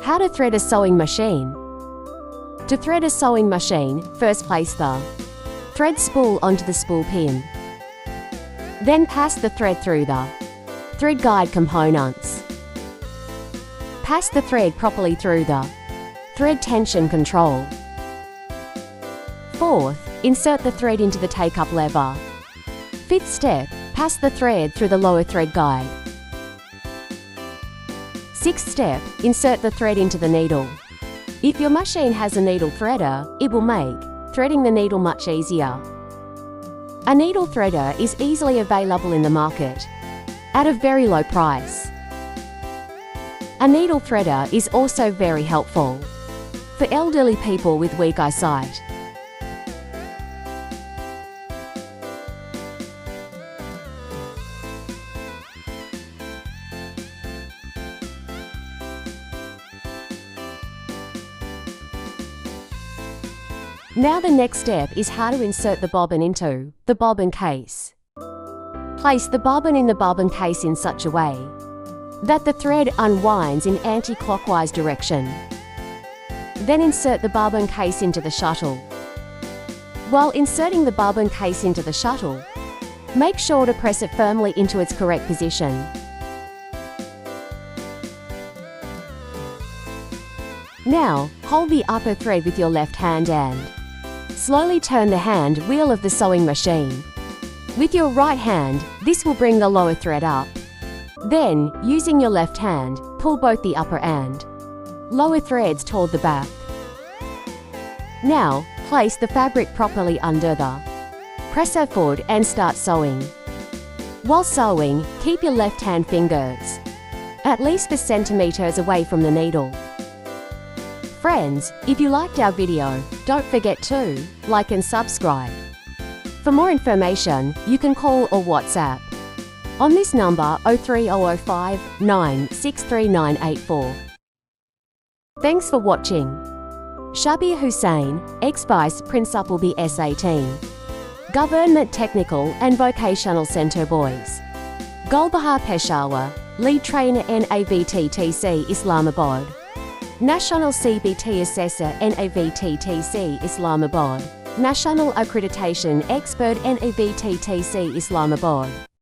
How to thread a sewing machine. To thread a sewing machine, first place the thread spool onto the spool pin. Then pass the thread through the thread guide components. Pass the thread properly through the thread tension control. Fourth, insert the thread into the take-up lever. Fifth step, pass the thread through the lower thread guide. Sixth step, insert the thread into the needle. If your machine has a needle threader, it will make threading the needle much easier. A needle threader is easily available in the market at a very low price. A needle threader is also very helpful for elderly people with weak eyesight. Now the next step is how to insert the bobbin into the bobbin case. Place the bobbin in the bobbin case in such a way that the thread unwinds in anti-clockwise direction. Then insert the bobbin case into the shuttle. While inserting the bobbin case into the shuttle, make sure to press it firmly into its correct position. Now, hold the upper thread with your left hand and slowly turn the hand wheel of the sewing machine. With your right hand, this will bring the lower thread up. Then, using your left hand, pull both the upper and lower threads toward the back. Now, place the fabric properly under the presser foot and start sewing. While sewing, keep your left hand fingers at least 4 centimeters away from the needle. Friends, if you liked our video, don't forget to like and subscribe. For more information, you can call or WhatsApp on this number 03005 963984. Thanks for watching. Shabir Hussain, ex-Vice Principal BS18. Government Technical and Vocational Centre Boys. Gulbahar Peshawar, Lead Trainer NAVTTC Islamabad. National CBT Assessor NAVTTC Islamabad. National Accreditation Expert NAVTTC Islamabad.